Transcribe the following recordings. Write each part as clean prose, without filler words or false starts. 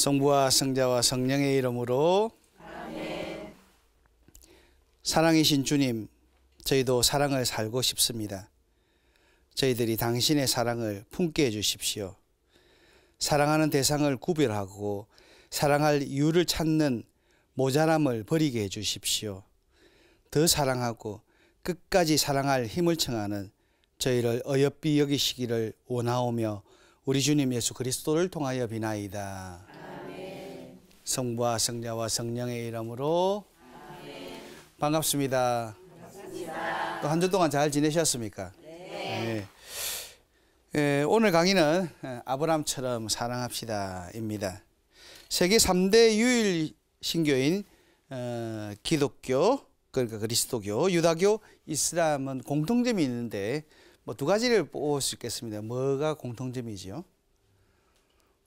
성부와 성자와 성령의 이름으로 아멘. 사랑이신 주님, 저희도 사랑을 살고 싶습니다. 저희들이 당신의 사랑을 품게 해주십시오. 사랑하는 대상을 구별하고 사랑할 이유를 찾는 모자람을 버리게 해주십시오. 더 사랑하고 끝까지 사랑할 힘을 청하는 저희를 어여삐 여기시기를 원하오며 우리 주님 예수 그리스도를 통하여 비나이다. 아멘. 성부와 성자와 성령의 이름으로 아멘. 반갑습니다. 반갑습니다. 또 한 주 동안 잘 지내셨습니까? 네. 네. 오늘 강의는 아브라함처럼 사랑합시다입니다. 세계 3대 유일 신교인 기독교, 그러니까 그리스도교, 유다교, 이슬람은 공통점이 있는데 뭐 두 가지를 뽑을 수 있겠습니다. 뭐가 공통점이지요?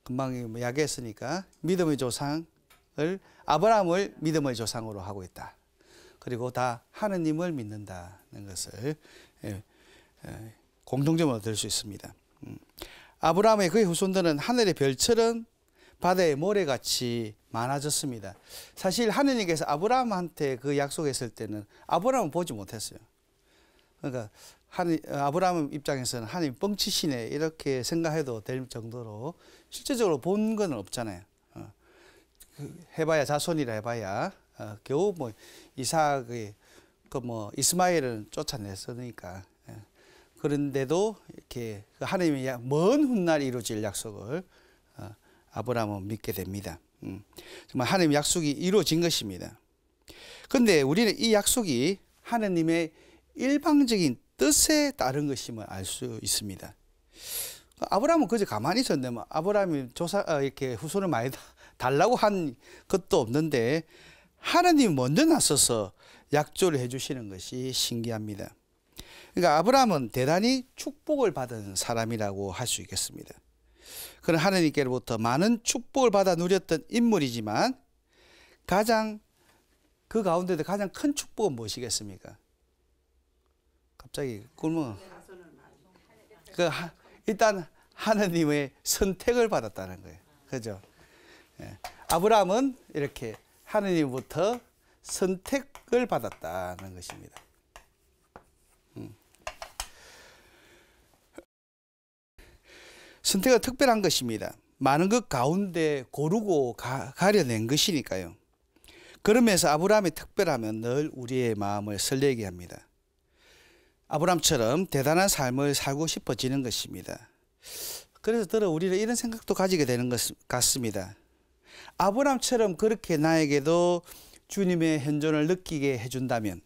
금방 이야기했으니까 믿음의 조상을 아브라함을 믿음의 조상으로 하고 있다. 그리고 다 하느님을 믿는다는 것을 공통점으로 들 수 있습니다. 아브라함의 그의 후손들은 하늘의 별처럼 바다의 모래같이 많아졌습니다. 사실 하느님께서 아브라함한테 그 약속했을 때는 아브라함은 보지 못했어요. 그러니까 아브라함 입장에서는 하나님 뻥치시네 이렇게 생각해도 될 정도로 실제적으로 본 건 없잖아요. 해봐야 자손이라 해봐야 겨우 뭐 이삭의 이스마엘은 쫓아냈으니까. 그런데도 이렇게 하나님의 먼 훗날 이루어질 약속을 아브라함은 믿게 됩니다. 정말 하나님의 약속이 이루어진 것입니다. 그런데 우리는 이 약속이 하나님의 일방적인 뜻에 따른 것임을 알 수 있습니다. 아브라함은 그저 가만히 있었는데 아브라함이 이렇게 후손을 많이 달라고 한 것도 없는데 하나님이 먼저 나서서 약조를 해주시는 것이 신기합니다. 그러니까 아브라함은 대단히 축복을 받은 사람이라고 할 수 있겠습니다. 그는 하나님께로부터 많은 축복을 받아 누렸던 인물이지만 그 가운데도 가장 큰 축복은 무엇이겠습니까? 갑자기 일단 하나님의 선택을 받았다는 거예요. 그죠? 아브라함은 이렇게 하나님부터 선택을 받았다는 것입니다. 선택은 특별한 것입니다. 많은 것 가운데 고르고 가려낸 것이니까요. 그러면서 아브라함이 특별하면 늘 우리의 마음을 설레게 합니다. 아브라함처럼 대단한 삶을 살고 싶어지는 것입니다. 그래서 우리는 이런 생각도 가지게 되는 것 같습니다. 아브라함처럼 그렇게 나에게도 주님의 현존을 느끼게 해준다면,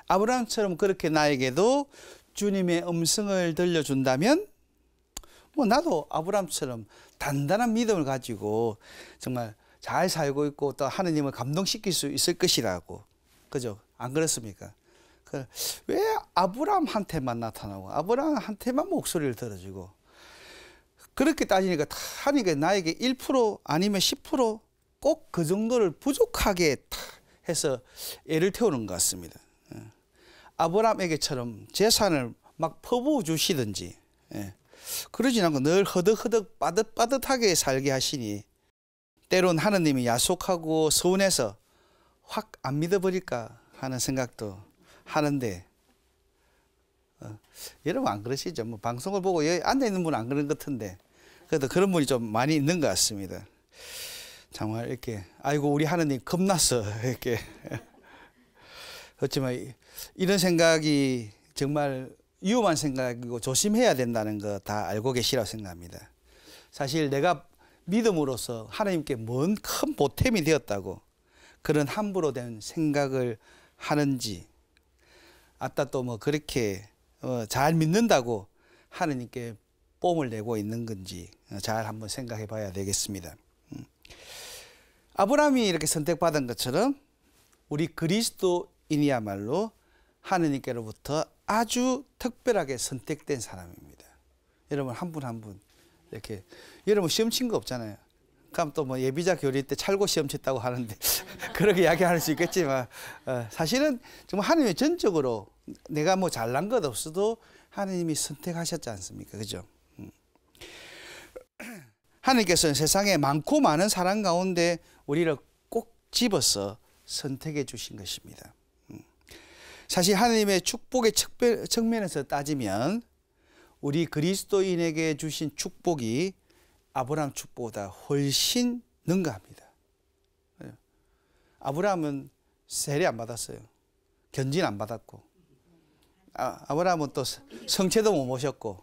아브라함처럼 그렇게 나에게도 주님의 음성을 들려준다면 나도 아브라함처럼 단단한 믿음을 가지고 정말 잘 살고 있고 또 하느님을 감동시킬 수 있을 것이라고. 그죠? 안 그렇습니까? 왜 아브라함한테만 나타나고 아브라함한테만 목소리를 들어주고, 그렇게 따지니까 하나님께 나에게 1% 아니면 10% 꼭 그 정도를 부족하게 해서 애를 태우는 것 같습니다. 아브라함에게처럼 재산을 막 퍼부어 주시든지 그러지 않고 늘 허덕허덕 빠듯빠듯하게 살게 하시니 때론 하느님이 야속하고 서운해서 확 안 믿어버릴까 하는 생각도 하는데 여러분 안 그러시죠? 뭐 방송을 보고 여기 앉아있는 분은 안 그런 것 같은데 그래도 그런 분이 좀 많이 있는 것 같습니다. 정말 이렇게 아이고 우리 하느님 겁났어 이렇게. 그렇지만 이런 생각이 정말 위험한 생각이고 조심해야 된다는 거 다 알고 계시라고 생각합니다. 사실 내가 믿음으로써 하나님께 뭔 큰 보탬이 되었다고 그런 함부로 된 생각을 하는지, 아따 또 그렇게 잘 믿는다고 하나님께 뽐을 내고 있는 건지 잘 한번 생각해 봐야 되겠습니다. 아브라함이 이렇게 선택받은 것처럼 우리 그리스도인이야말로 하나님께로부터 아주 특별하게 선택된 사람입니다. 여러분 한 분 한 분 이렇게 여러분 시험 친 거 없잖아요. 그럼 또 예비자 교리 때 찰고 시험 쳤다고 하는데 그렇게 이야기할 수 있겠지만 사실은 정말 하나님이 전적으로 내가 잘난 것 없어도 하나님이 선택하셨지 않습니까? 그죠? 하나님께서는 세상에 많고 많은 사람 가운데 우리를 꼭 집어서 선택해 주신 것입니다. 사실 하나님의 축복의 측면에서 따지면 우리 그리스도인에게 주신 축복이 아브라함 축복보다 훨씬 능가합니다. 아브라함은 세례 안 받았어요. 견진 안 받았고, 아브라함은 또 성체도 못 모셨고,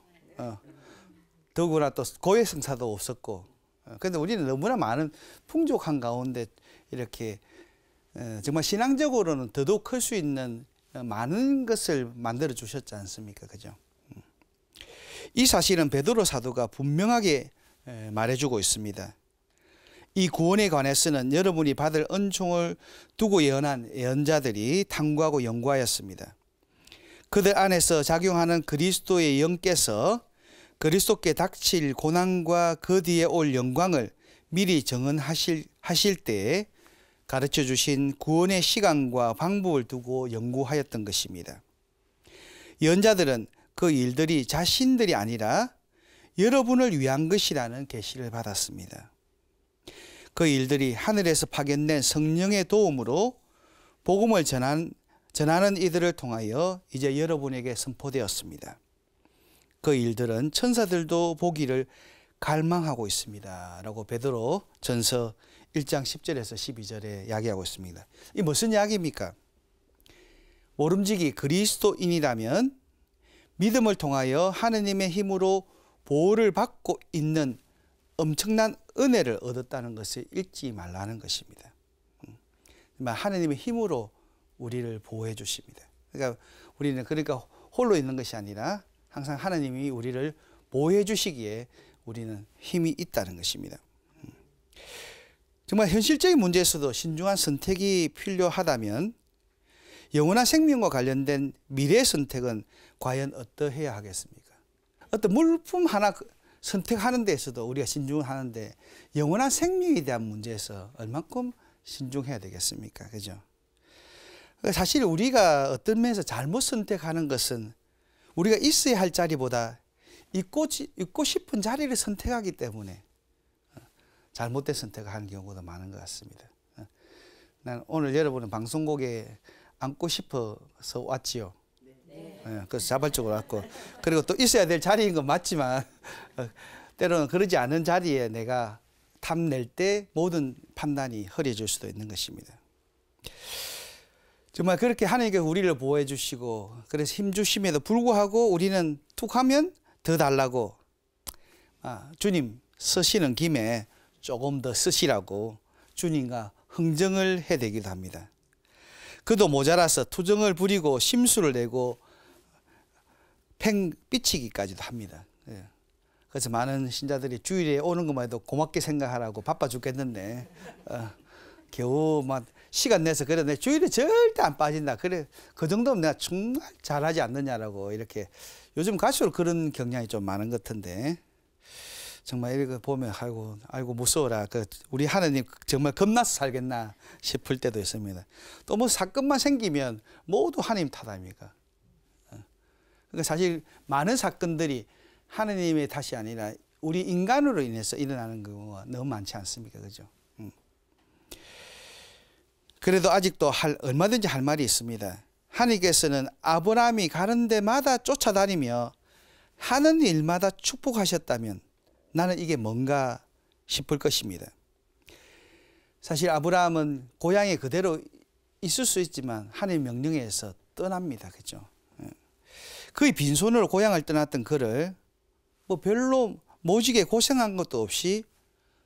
더구나 또 고액 성사도 없었고, 그런데 우리는 너무나 많은 풍족한 가운데 이렇게 정말 신앙적으로는 더더욱 클 수 있는 많은 것을 만들어 주셨지 않습니까? 그죠? 이 사실은 베드로 사도가 분명하게 말해주고 있습니다. 이 구원에 관해서는 여러분이 받을 은총을 두고 예언한 예언자들이 탐구하고 연구하였습니다. 그들 안에서 작용하는 그리스도의 영께서 그리스도께 닥칠 고난과 그 뒤에 올 영광을 미리 정언하실 때에 가르쳐 주신 구원의 시간과 방법을 두고 연구하였던 것입니다. 예언자들은 그 일들이 자신들이 아니라 여러분을 위한 것이라는 계시를 받았습니다. 그 일들이 하늘에서 파견된 성령의 도움으로 복음을 전하는 이들을 통하여 이제 여러분에게 선포되었습니다. 그 일들은 천사들도 보기를 갈망하고 있습니다. 라고 베드로 전서 1장 10절에서 12절에 이야기하고 있습니다. 이 무슨 이야기입니까? 모름지기 그리스도인이라면 믿음을 통하여 하느님의 힘으로 보호를 받고 있는 엄청난 은혜를 얻었다는 것을 잊지 말라는 것입니다. 하느님의 힘으로 우리를 보호해 주십니다. 그러니까 우리는 홀로 있는 것이 아니라 항상 하느님이 우리를 보호해 주시기에 우리는 힘이 있다는 것입니다. 정말 현실적인 문제에서도 신중한 선택이 필요하다면 영원한 생명과 관련된 미래 선택은 과연 어떠해야 하겠습니까? 어떤 물품 하나 선택하는 데에서도 우리가 신중하는데 영원한 생명에 대한 문제에서 얼만큼 신중해야 되겠습니까? 그죠? 사실 우리가 어떤 면에서 잘못 선택하는 것은 우리가 있어야 할 자리보다 있고 싶은 자리를 선택하기 때문에 잘못된 선택을 하는 경우가 많은 것 같습니다. 난 오늘 여러분은 방송국에 앉고 싶어서 왔지요. 그래서 자발적으로 왔고, 그리고 또 있어야 될 자리인 건 맞지만 때로는 그러지 않은 자리에 내가 탐낼 때 모든 판단이 흐려질 수도 있는 것입니다. 정말 그렇게 하나님께서 우리를 보호해 주시고 그래서 힘 주심에도 불구하고 우리는 툭 하면 더 달라고, 주님 쓰시는 김에 조금 더 쓰시라고 주님과 흥정을 해대기도 합니다. 그도 모자라서 투정을 부리고 심수를 내고 팽 삐치기까지도 합니다. 그래서 많은 신자들이 주일에 오는 것만 해도 고맙게 생각하라고 바빠 죽겠는데 겨우 막 시간 내서 그래 내 주일에 절대 안 빠진다. 그래 그 정도면 내가 정말 잘하지 않느냐라고 이렇게 요즘 갈수록 그런 경향이 좀 많은 것 같은데 정말 이거 보면 아이고 무서워라. 우리 하나님 정말 겁나서 살겠나 싶을 때도 있습니다. 또 뭐 사건만 생기면 모두 하나님 탓 아닙니까? 그러니까 사실 많은 사건들이 하나님의 탓이 아니라 우리 인간으로 인해서 일어나는 경우가 너무 많지 않습니까? 그죠? 그래도 아직도 얼마든지 할 말이 있습니다. 하나님께서는 아브라함이 가는 데마다 쫓아다니며 하는 일마다 축복하셨다면 나는 이게 뭔가 싶을 것입니다. 사실 아브라함은 고향에 그대로 있을 수 있지만 하나님의 명령에 의해서 떠납니다. 그죠? 그의 빈손으로 고향을 떠났던 그를 뭐 별로 모지게 고생한 것도 없이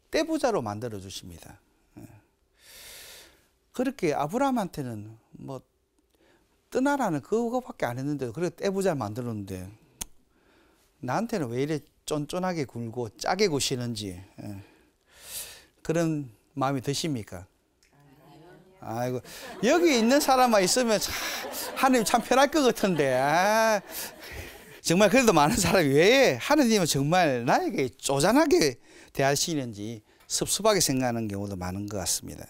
떼부자로 만들어 주십니다. 그렇게 아브라함한테는 뭐 떠나라는 그거밖에 안 했는데 그래 떼부자를 만들었는데 나한테는 왜 이래 쫀쫀하게 굴고 짜게 구시는지 그런 마음이 드십니까? 아이고 여기 있는 사람만 있으면 하나님 참 편할 것 같은데 정말 그래도 많은 사람이 왜 하나님은 정말 나에게 쪼잔하게 대하시는지 섭섭하게 생각하는 경우도 많은 것 같습니다.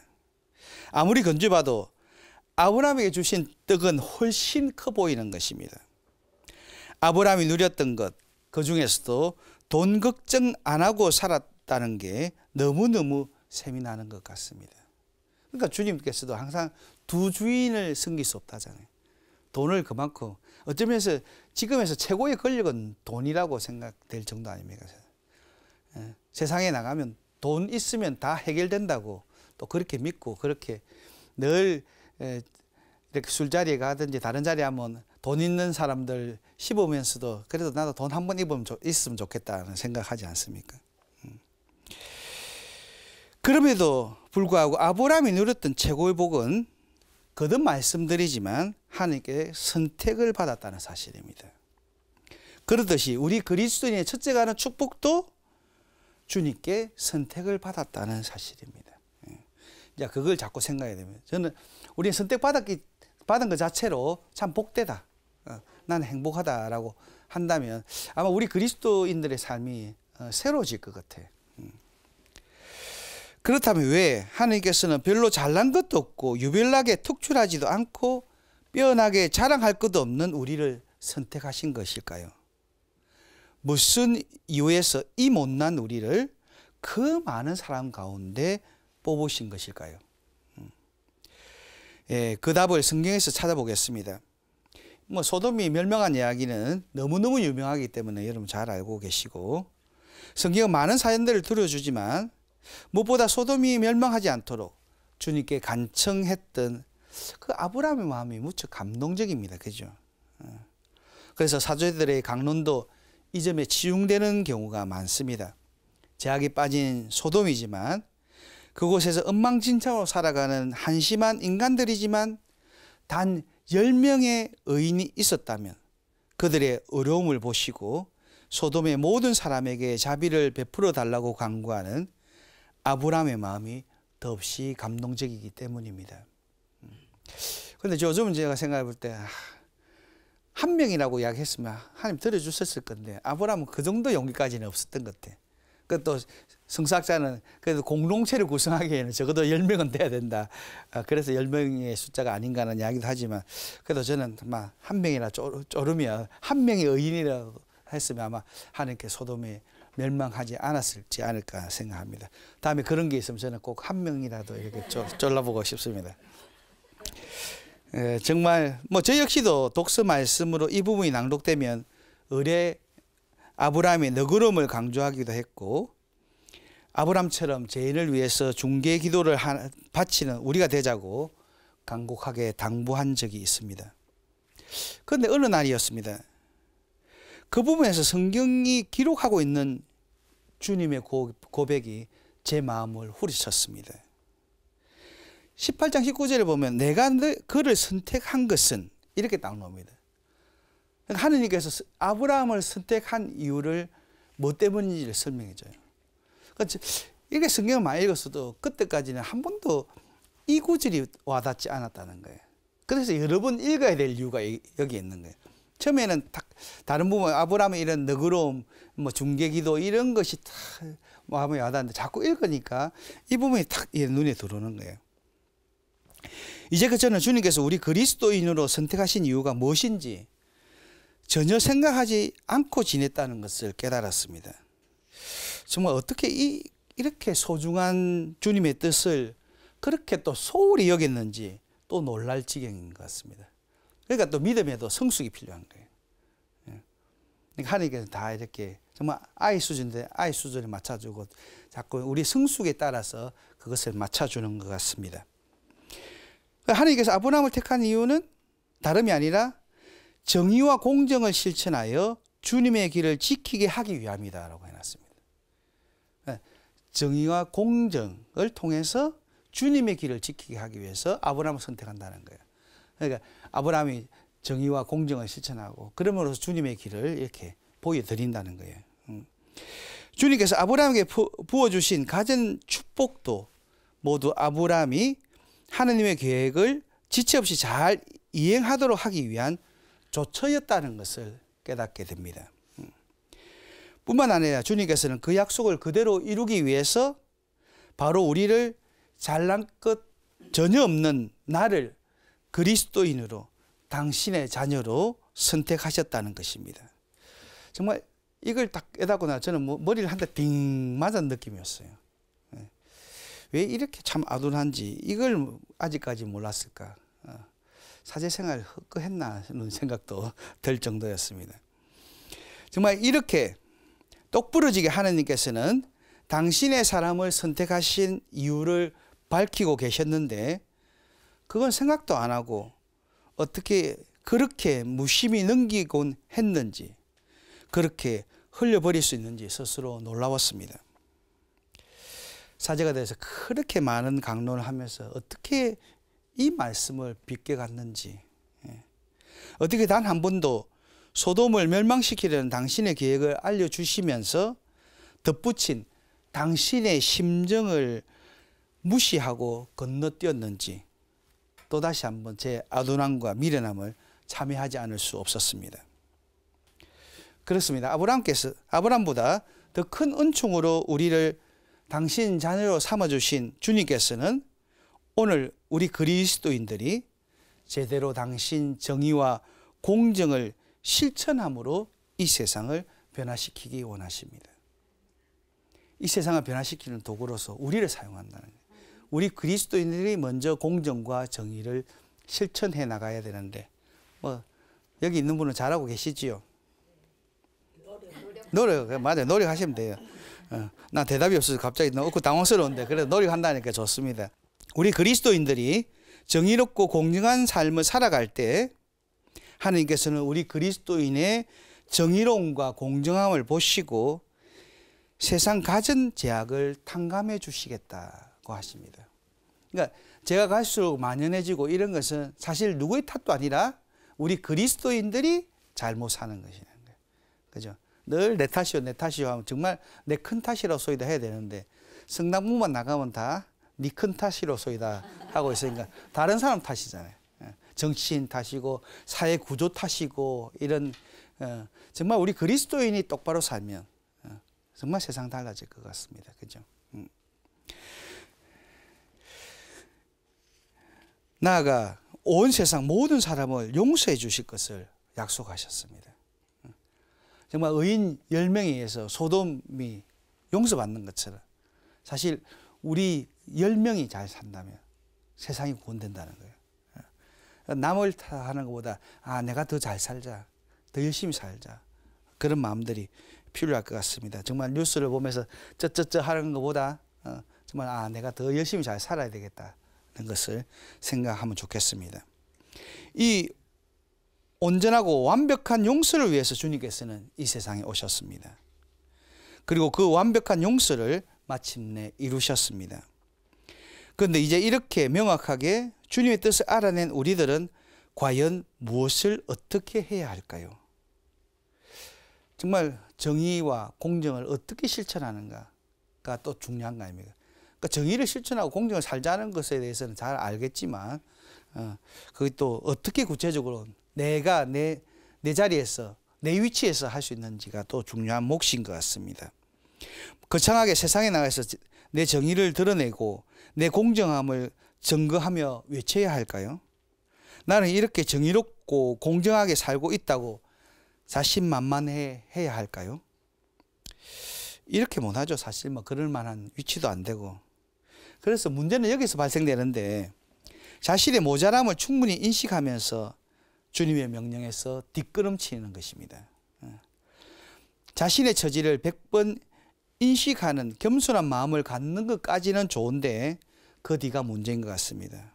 아무리 건져봐도 아브라함에게 주신 떡은 훨씬 커 보이는 것입니다. 아브라함이 누렸던 것, 그 중에서도 돈 걱정 안 하고 살았던 주셨다는 게 너무너무 셈이 나는 것 같습니다. 그러니까 주님께서도 항상 두 주인을 섬길 수 없다잖아요. 돈을 그만큼 어쩌면서 지금에서 최고의 권력은 돈이라고 생각될 정도 아닙니까? 세상에 나가면 돈 있으면 다 해결된다고 또 그렇게 믿고 그렇게 늘 이렇게 술자리에 가든지 다른 자리에 하면 돈 있는 사람들 씹으면서도 그래도 나도 돈 한 번 있으면 좋겠다는 생각하지 않습니까? 그럼에도 불구하고 아브라함이 누렸던 최고의 복은 거듭 말씀드리지만 하나님께 선택을 받았다는 사실입니다. 그렇듯이 우리 그리스도인의 첫째가 하는 축복도 주님께 선택을 받았다는 사실입니다. 이제 그걸 자꾸 생각해야 됩니다. 저는 우리 선택받은 것 자체로 참 복되다. 나는 행복하다라고 한다면 아마 우리 그리스도인들의 삶이 새로워질 것 같아요. 그렇다면 왜 하나님께서는 별로 잘난 것도 없고 유별나게 특출하지도 않고 빼어나게 자랑할 것도 없는 우리를 선택하신 것일까요? 무슨 이유에서 이 못난 우리를 그 많은 사람 가운데 뽑으신 것일까요? 그 답을 성경에서 찾아보겠습니다. 소돔이 멸망한 이야기는 너무너무 유명하기 때문에 여러분 잘 알고 계시고 성경은 많은 사연들을 들어주지만 무엇보다 소돔이 멸망하지 않도록 주님께 간청했던 그 아브라함의 마음이 무척 감동적입니다. 그죠? 그래서 사도들의 강론도 이 점에 치중되는 경우가 많습니다. 제약이 빠진 소돔이지만 그곳에서 엉망진창으로 살아가는 한심한 인간들이지만 단 10명의 의인이 있었다면 그들의 어려움을 보시고 소돔의 모든 사람에게 자비를 베풀어 달라고 간구하는 아브라함의 마음이 더없이 감동적이기 때문입니다. 그런데 요즘은 제가 생각해 볼 때 한 명이라고 이야기했으면 하나님 들어주셨을 건데 아브라함은 그 정도 용기까지는 없었던 것 같아요. 또 성사학자는 그래도 공동체를 구성하기에는 적어도 10명은 돼야 된다. 그래서 10명의 숫자가 아닌가 하는 이야기도 하지만 그래도 저는 막 한 명이나 쪼르면 한 명의 의인이라고 했으면 아마 하나님께 소돔에 멸망하지 않았을지 않을까 생각합니다. 다음에 그런 게 있으면 저는 꼭 한 명이라도 이렇게 졸라보고 싶습니다. 정말 저 역시도 독서 말씀으로 이 부분이 낭독되면 의뢰 아브라함의 너그러움을 강조하기도 했고 아브라함처럼 죄인을 위해서 중개 기도를 바치는 우리가 되자고 간곡하게 당부한 적이 있습니다. 그런데 어느 날이었습니다. 그 부분에서 성경이 기록하고 있는 주님의 고백이 제 마음을 후리쳤습니다. 18장 19절을 보면 내가 그를 선택한 것은 이렇게 딱 나옵니다. 하느님께서 아브라함을 선택한 이유를 뭐 때문인지를 설명해 줘요. 이게 성경을 많이 읽었어도 그때까지는 한 번도 이 구절이 와닿지 않았다는 거예요. 그래서 여러 번 읽어야 될 이유가 여기 있는 거예요. 처음에는 다른 부분 아브라함의 이런 너그러움, 중개기도 이런 것이 딱 마음에 와닿는데 자꾸 읽으니까 이 부분이 탁 눈에 들어오는 거예요. 이제 저는 주님께서 우리 그리스도인으로 선택하신 이유가 무엇인지 전혀 생각하지 않고 지냈다는 것을 깨달았습니다. 정말 어떻게 이렇게 소중한 주님의 뜻을 그렇게 또 소홀히 여겼는지 또 놀랄 지경인 것 같습니다. 그러니까 또 믿음에도 성숙이 필요한 거예요. 그러니까 하나님께서 다 이렇게 정말 아이 수준인데 아이 수준에 맞춰주고 자꾸 우리 성숙에 따라서 그것을 맞춰주는 것 같습니다. 하나님께서 아브라함을 택한 이유는 다름이 아니라 정의와 공정을 실천하여 주님의 길을 지키게 하기 위함이다라고 해놨습니다. 정의와 공정을 통해서 주님의 길을 지키게 하기 위해서 아브라함을 선택한다는 거예요. 그러니까 아브라함이 정의와 공정을 실천하고 그러므로서 주님의 길을 이렇게 보여드린다는 거예요. 주님께서 아브라함에게 부어주신 가진 축복도 모두 아브라함이 하느님의 계획을 지체 없이 잘 이행하도록 하기 위한 조처였다는 것을 깨닫게 됩니다. 뿐만 아니라 주님께서는 그 약속을 그대로 이루기 위해서 바로 우리를 잘난 것 전혀 없는 나를 그리스도인으로 당신의 자녀로 선택하셨다는 것입니다. 정말 이걸 딱 깨닫고 나 저는 머리를 한 대 빙 맞은 느낌이었어요. 왜 이렇게 참 아둔한지 이걸 아직까지 몰랐을까. 사제생활 헛것했나 하는 생각도 들 정도였습니다. 정말 이렇게 똑부러지게 하나님께서는 당신의 사람을 선택하신 이유를 밝히고 계셨는데 그건 생각도 안 하고 어떻게 그렇게 무심히 넘기곤 했는지, 그렇게 흘려버릴 수 있는지 스스로 놀라웠습니다. 사제가 돼서 그렇게 많은 강론을 하면서 어떻게 이 말씀을 비껴갔는지, 어떻게 단 한 번도 소돔을 멸망시키려는 당신의 계획을 알려주시면서 덧붙인 당신의 심정을 무시하고 건너뛰었는지 또다시 한번 제 아둔함과 미련함을 참여하지 않을 수 없었습니다. 그렇습니다. 아브라함보다 더 큰 은총으로 우리를 당신 자녀로 삼아주신 주님께서는 오늘 우리 그리스도인들이 제대로 당신 정의와 공정을 실천함으로 이 세상을 변화시키기 원하십니다. 이 세상을 변화시키는 도구로서 우리를 사용한다는 거예요. 우리 그리스도인들이 먼저 공정과 정의를 실천해 나가야 되는데 여기 있는 분은 잘하고 계시지요? 맞아요. 노력하시면 돼요. 나 대답이 없어서 갑자기 너무 당황스러운데 그래도 노력한다니까 좋습니다. 우리 그리스도인들이 정의롭고 공정한 삶을 살아갈 때 하나님께서는 우리 그리스도인의 정의로움과 공정함을 보시고 세상 갖은 제약을 탕감해 주시겠다고 하십니다. 그러니까 제가 갈수록 만연해지고 이런 것은 사실 누구의 탓도 아니라 우리 그리스도인들이 잘못 사는 것이라는 거예요. 그죠? 늘 내 탓이요, 내 탓이요 하면 정말 내 큰 탓이라고 소이다 해야 되는데 성당문만 나가면 다 네 큰 탓이라고 소이다 하고 있으니까 다른 사람 탓이잖아요. 정치인 탓이고 사회 구조 탓이고 이런 정말 우리 그리스도인이 똑바로 살면 정말 세상 달라질 것 같습니다. 그죠? 나아가 온 세상 모든 사람을 용서해 주실 것을 약속하셨습니다. 정말 의인 10명에 의해서 소돔이 용서받는 것처럼 사실 우리 10명이 잘 산다면 세상이 구원된다는 거예요. 남을 탓하는 것보다 내가 더 잘 살자, 더 열심히 살자 그런 마음들이 필요할 것 같습니다. 정말 뉴스를 보면서 쩌쩌쩌 하는 것보다 정말 내가 더 열심히 잘 살아야 되겠다는 것을 생각하면 좋겠습니다. 이 온전하고 완벽한 용서를 위해서 주님께서는 이 세상에 오셨습니다. 그리고 그 완벽한 용서를 마침내 이루셨습니다. 그런데 이제 이렇게 명확하게 주님의 뜻을 알아낸 우리들은 과연 무엇을 어떻게 해야 할까요? 정말 정의와 공정을 어떻게 실천하는가가 또 중요한 거 아닙니까? 그러니까 정의를 실천하고 공정을 살자는 것에 대해서는 잘 알겠지만 그게 또 어떻게 구체적으로 내가 내 자리에서 내 위치에서 할 수 있는지가 또 중요한 몫인 것 같습니다. 거창하게 세상에 나가서 내 정의를 드러내고 내 공정함을 증거하며 외쳐야 할까요? 나는 이렇게 정의롭고 공정하게 살고 있다고 자신만만해 해야 할까요? 이렇게 못하죠. 사실 그럴 만한 위치도 안 되고. 그래서 문제는 여기서 발생되는데 자신의 모자람을 충분히 인식하면서 주님의 명령에서 뒷걸음치는 것입니다. 자신의 처지를 100번 인식하는 겸손한 마음을 갖는 것까지는 좋은데 그 뒤가 문제인 것 같습니다.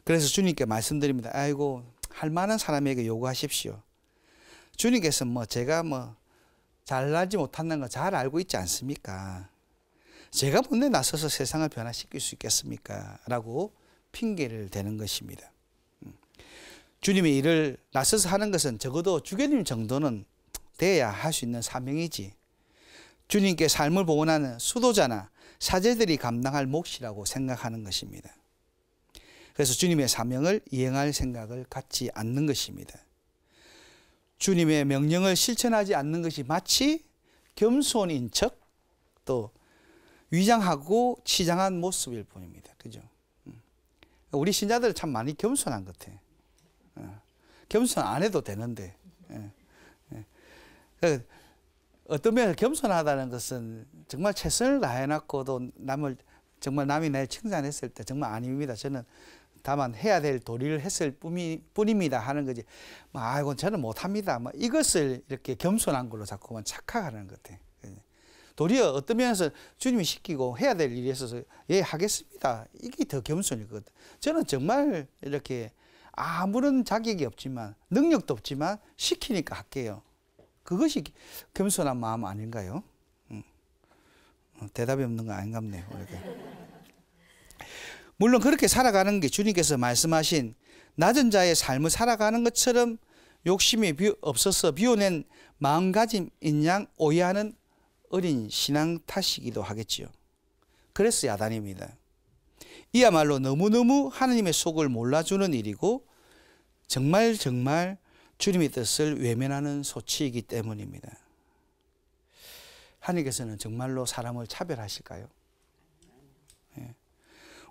그래서 주님께 말씀드립니다. 아이고 할 만한 사람에게 요구하십시오. 주님께서 제가 잘나지 못한다는 거 잘 알고 있지 않습니까? 제가 뭔데 나서서 세상을 변화시킬 수 있겠습니까? 라고 핑계를 대는 것입니다. 주님의 일을 나서서 하는 것은 적어도 주교님 정도는 돼야 할 수 있는 사명이지 주님께 삶을 봉헌하는 수도자나 사제들이 감당할 몫이라고 생각하는 것입니다. 그래서 주님의 사명을 이행할 생각을 갖지 않는 것입니다. 주님의 명령을 실천하지 않는 것이 마치 겸손인 척 또 위장하고 치장한 모습일 뿐입니다. 그죠? 우리 신자들은 참 많이 겸손한 것 같아요. 겸손 안 해도 되는데. 어떤 면에서 겸손하다는 것은 정말 최선을 다해놨고도 정말 남이 날 칭찬했을 때 정말 아닙니다. 저는 다만 해야 될 도리를 했을 뿐입니다 하는 거지. 아이고 저는 못합니다. 이것을 이렇게 겸손한 걸로 자꾸만 착각하는 것 같아요. 도리어 어떤 면에서 주님이 시키고 해야 될 일이 있어서 예 하겠습니다. 이게 더 겸손이거든. 저는 정말 이렇게 아무런 자격이 없지만 능력도 없지만 시키니까 할게요. 그것이 겸손한 마음 아닌가요? 대답이 없는 거 아닌갑네요. 물론 그렇게 살아가는 게 주님께서 말씀하신 낮은 자의 삶을 살아가는 것처럼 욕심이 없어서 비워낸 마음가짐인 양 오해하는 어린 신앙 탓이기도 하겠지요. 그래서 야단입니다. 이야말로 너무너무 하나님의 속을 몰라주는 일이고 정말 주님의 뜻을 외면하는 소치이기 때문입니다. 하나님께서는 정말로 사람을 차별하실까요?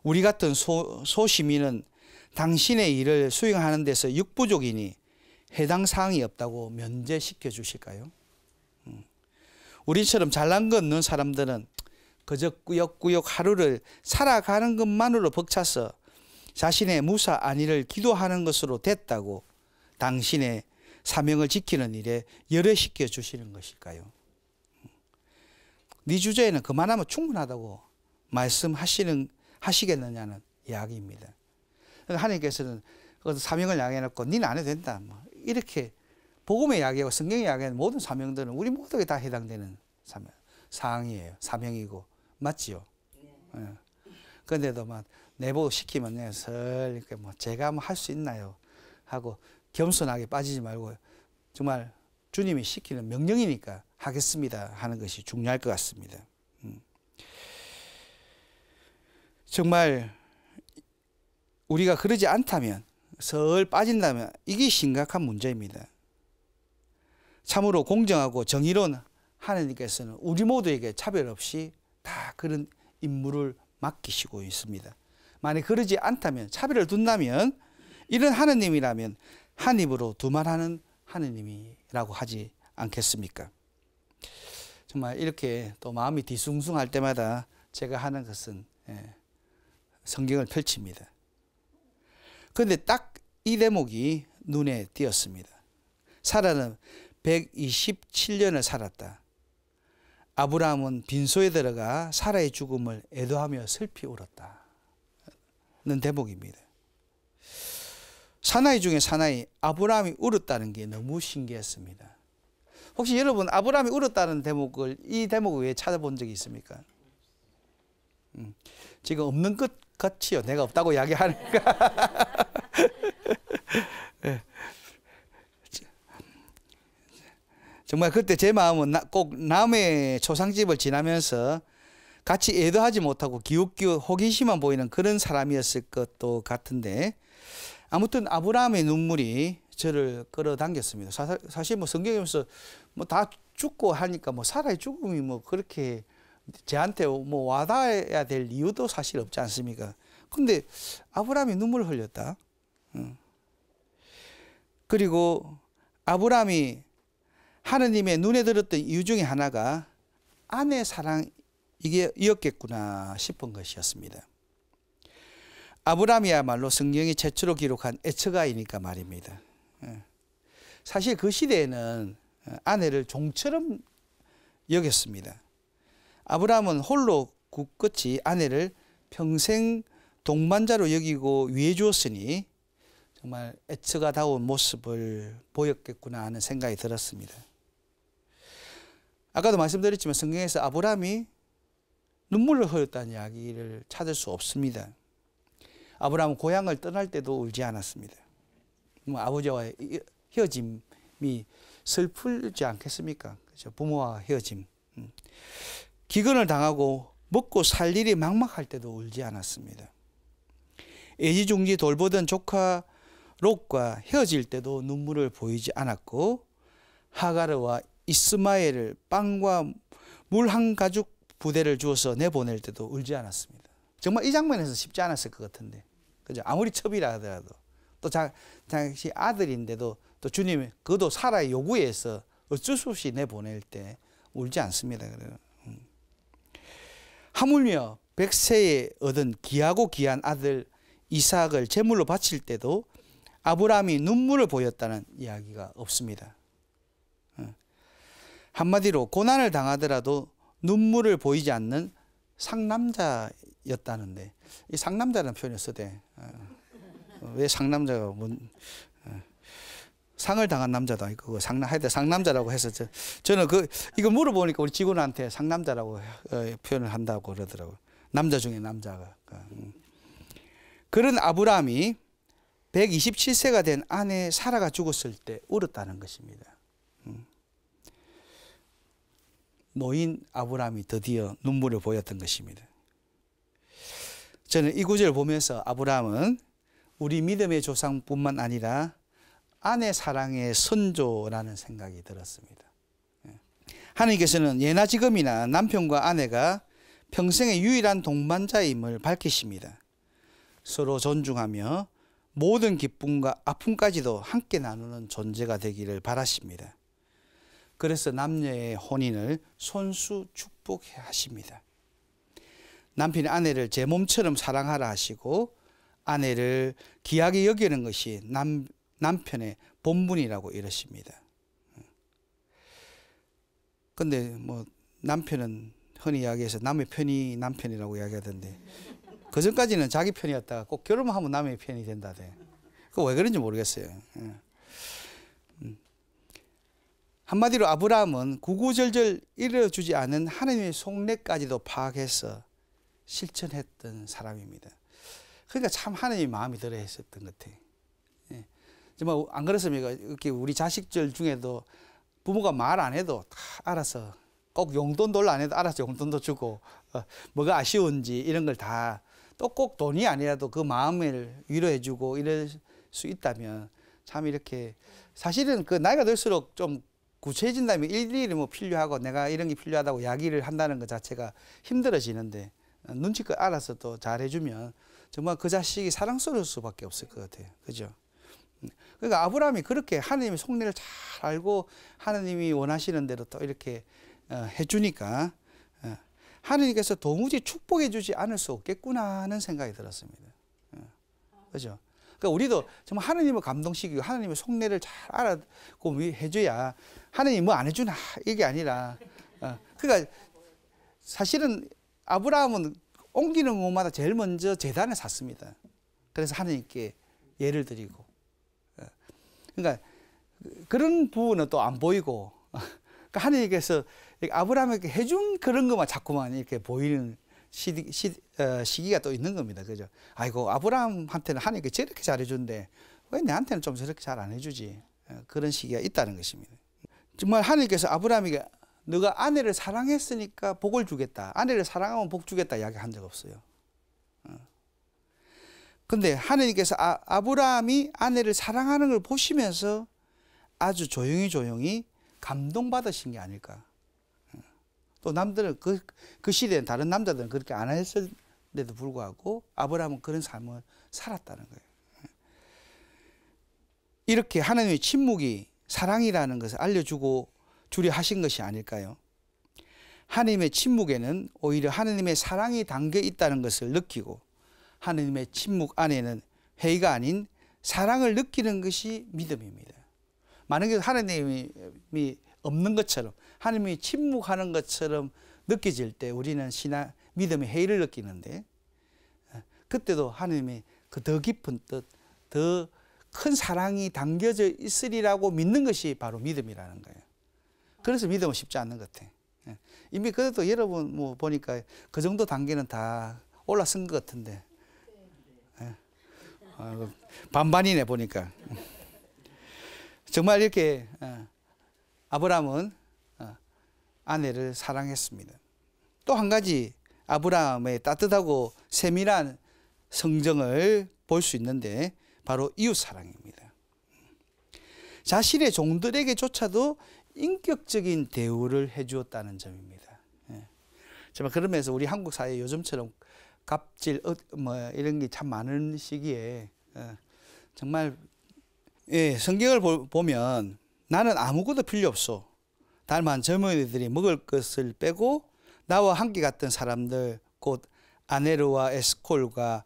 우리 같은 소시민은 당신의 일을 수행하는 데서 육부족이니 해당 사항이 없다고 면제시켜 주실까요? 우리처럼 잘난 것 없는 사람들은 그저 꾸역꾸역 하루를 살아가는 것만으로 벅차서 자신의 무사 안위를 기도하는 것으로 됐다고 당신의 사명을 지키는 일에 열애시켜 주시는 것일까요? 네 주제에는 그만하면 충분하다고 말씀하시겠느냐는 이야기입니다. 하나님께서는 사명을 양해해놓고 니는 안 해도 된다. 이렇게 복음의 이야기하고 성경의 이야기하는 모든 사명들은 우리 모두에게 다 해당되는 사항이에요. 사명이고 맞지요? 그런데도 내보고 시키면 이렇게 제가 할 수 있나요? 하고 겸손하게 빠지지 말고 정말 주님이 시키는 명령이니까 하겠습니다 하는 것이 중요할 것 같습니다. 정말 우리가 그러지 않다면 설 빠진다면 이게 심각한 문제입니다. 참으로 공정하고 정의로운 하나님께서는 우리 모두에게 차별 없이 다 그런 임무를 맡기시고 있습니다. 만약 그러지 않다면 차별을 둔다면 이런 하나님이라면 한 입으로 두말하는 하나님이라고 하지 않겠습니까? 정말 이렇게 또 마음이 뒤숭숭할 때마다 제가 하는 것은 성경을 펼칩니다. 그런데 딱 이 대목이 눈에 띄었습니다. 사라는 127년을 살았다. 아브라함은 빈소에 들어가 사라의 죽음을 애도하며 슬피 울었다는 대목입니다. 사나이 중에 사나이 아브라함이 울었다는 게 너무 신기했습니다. 혹시 여러분 아브라함이 울었다는 대목을 이 대목을 왜 찾아본 적이 있습니까? 지금 없는 것 같지요. 내가 없다고 이야기하니까. 정말 그때 제 마음은 꼭 남의 초상집을 지나면서 같이 애도하지 못하고 기웃기웃 호기심만 보이는 그런 사람이었을 것도 같은데 아무튼 아브라함의 눈물이 저를 끌어당겼습니다. 사실 성경에서 다 죽고 하니까 사라의 죽음이 그렇게 저한테 와닿아야 될 이유도 사실 없지 않습니까? 근데 아브라함이 눈물을 흘렸다. 그리고 아브라함이 하느님의 눈에 들었던 이유 중에 하나가 아내 사랑이었겠구나 싶은 것이었습니다. 아브라함이야말로 성경이 최초로 기록한 애처가이니까 말입니다. 사실 그 시대에는 아내를 종처럼 여겼습니다. 아브라함은 홀로 굳건히 아내를 평생 동반자로 여기고 위해 주었으니 정말 애처가다운 모습을 보였겠구나 하는 생각이 들었습니다. 아까도 말씀드렸지만 성경에서 아브라함이 눈물을 흘렸다는 이야기를 찾을 수 없습니다. 아브라함은 고향을 떠날 때도 울지 않았습니다. 아버지와의 헤어짐이 슬프지 않겠습니까? 그렇죠? 부모와 헤어짐. 기근을 당하고 먹고 살 일이 막막할 때도 울지 않았습니다. 애지중지 돌보던 조카 롯과 헤어질 때도 눈물을 보이지 않았고 하가르와 이스마엘을 빵과 물 한 가죽 부대를 주어서 내보낼 때도 울지 않았습니다. 정말 이 장면에서 쉽지 않았을 것 같은데, 그죠? 아무리 첩이라 하더라도 또 자기 아들인데도 또 주님이 그도 사라의 요구에 의해서 어쩔 수 없이 내보낼 때 울지 않습니다. 그래요. 하물며 100세에 얻은 귀하고 귀한 아들 이삭을 제물로 바칠 때도 아브라함이 눈물을 보였다는 이야기가 없습니다. 한마디로 고난을 당하더라도 눈물을 보이지 않는 상남자였다는데, 이 상남자라는 표현을 쓰대. 왜 상남자가 상을 당한 남자도 아니고 상남자라고 해서 저는 이거 물어보니까 우리 직원한테 상남자라고 표현을 한다고 그러더라고요. 남자 중에 남자가. 그런 아브라함이 127세가 된 아내 사라가 죽었을 때 울었다는 것입니다. 노인 아브라함이 드디어 눈물을 보였던 것입니다. 저는 이 구절을 보면서 아브라함은 우리 믿음의 조상뿐만 아니라 아내 사랑의 선조라는 생각이 들었습니다. 하나님께서는 예나 지금이나 남편과 아내가 평생의 유일한 동반자임을 밝히십니다. 서로 존중하며 모든 기쁨과 아픔까지도 함께 나누는 존재가 되기를 바라십니다. 그래서 남녀의 혼인을 손수 축복하십니다. 남편이 아내를 제 몸처럼 사랑하라 하시고 아내를 귀하게 여기는 것이 남편의 본분이라고 이러십니다. 근데 뭐 남편은 흔히 이야기해서 남의 편이 남편이라고 이야기하던데 그 전까지는 자기 편이었다가 꼭 결혼하면 남의 편이 된다대. 그거 왜 그런지 모르겠어요. 한마디로 아브라함은 구구절절 이루어주지 않은 하나님의 속내까지도 파악해서 실천했던 사람입니다. 그러니까 참 하나님이 마음이 들어 했었던 것 같아요. 정말 안 그렇습니까? 이렇게 우리 자식들 중에도 부모가 말 안 해도 다 알아서 꼭 용돈도 안 해도 알아서 용돈도 주고 뭐가 아쉬운지 이런 걸 다 또 꼭 돈이 아니라도 그 마음을 위로해 주고 이럴 수 있다면 참 이렇게 사실은 그 나이가 들수록 좀 구체해진다면 일일이 뭐 필요하고 내가 이런 게 필요하다고 이야기를 한다는 것 자체가 힘들어지는데 눈치껏 알아서 또 잘해주면 정말 그 자식이 사랑스러울 수밖에 없을 것 같아요. 그죠? 그러니까 아브라함이 그렇게 하나님의 속내를 잘 알고 하나님이 원하시는 대로 또 이렇게 해주니까 하나님께서 도무지 축복해 주지 않을 수 없겠구나 하는 생각이 들었습니다. 그죠? 그러니까 우리도 정말 하나님을 감동시키고 하나님의 속내를 잘 알고 해줘야 하나님이 뭐 안 해주나 이게 아니라 그러니까 사실은 아브라함은 옮기는 곳마다 제일 먼저 제단을 샀습니다. 그래서 하나님께 예를 드리고 그러니까 그런 부분은 또 안 보이고 그러니까 하나님께서 아브라함에게 해준 그런 것만 자꾸만 이렇게 보이는 시기가 또 있는 겁니다. 그죠? 아이고 아브라함한테는 하나님께 저렇게 잘해준데 왜 내한테는 좀 저렇게 잘 안 해주지? 그런 시기가 있다는 것입니다. 정말 하나님께서 아브라함에게 너가 아내를 사랑했으니까 복을 주겠다. 아내를 사랑하면 복 주겠다 이야기한 적 없어요. 근데 하나님께서 아브라함이 아내를 사랑하는 걸 보시면서 아주 조용히 감동받으신 게 아닐까. 또 남들은 그 시대엔 다른 남자들은 그렇게 안 했을데도 불구하고 아브라함은 그런 삶을 살았다는 거예요. 이렇게 하나님의 침묵이 사랑이라는 것을 알려주고 주려 하신 것이 아닐까요? 하나님의 침묵에는 오히려 하나님의 사랑이 담겨 있다는 것을 느끼고 하나님의 침묵 안에는 회의가 아닌 사랑을 느끼는 것이 믿음입니다. 많은 경우 하나님이 없는 것처럼 하나님이 침묵하는 것처럼 느껴질 때 우리는 믿음의 회의를 느끼는데 그때도 하나님의 그 더 깊은 뜻, 더 큰 사랑이 담겨져 있으리라고 믿는 것이 바로 믿음이라는 거예요. 그래서 믿음은 쉽지 않는 것 같아요. 이미 그래도 여러분 뭐 보니까 그 정도 단계는 다 올라선 것 같은데 반반이네 보니까. 정말 이렇게 아브라함은 아내를 사랑했습니다. 또 한 가지 아브라함의 따뜻하고 세밀한 성정을 볼 수 있는데 바로 이웃 사랑입니다. 자신의 종들에게조차도 인격적인 대우를 해주었다는 점입니다. 정말 그러면서 우리 한국 사회 요즘처럼 갑질 이런 게 참 많은 시기에 정말 성경을 보면 나는 아무것도 필요 없어. 닮은 젊은이들이 먹을 것을 빼고 나와 함께 갔던 사람들 곧 아네르와 에스콜과